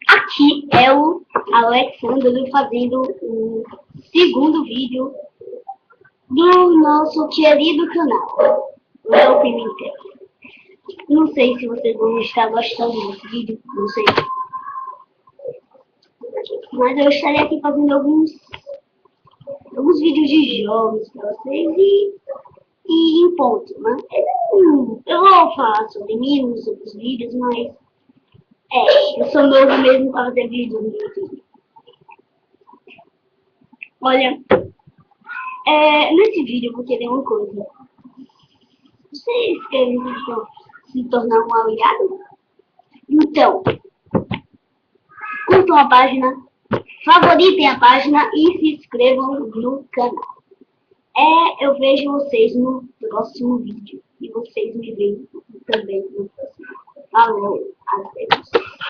Aqui é o Alexandre fazendo o segundo vídeo do nosso querido canal, o El Pimentel. Não sei se vocês vão estar gostando desse vídeo, não sei. Mas eu estarei aqui fazendo alguns vídeos de jogos para vocês e em ponto, né? Eu vou falar sobre mim nos outros vídeos, mas eu sou novo mesmo para fazer vídeos no YouTube. Olha, nesse vídeo eu vou querer uma coisa. Vocês querem se tornar um aliado? Então, curtam a página, favoritem a página e se inscrevam no canal. Eu vejo vocês no próximo vídeo. E vocês me veem também no próximo. Falou, até.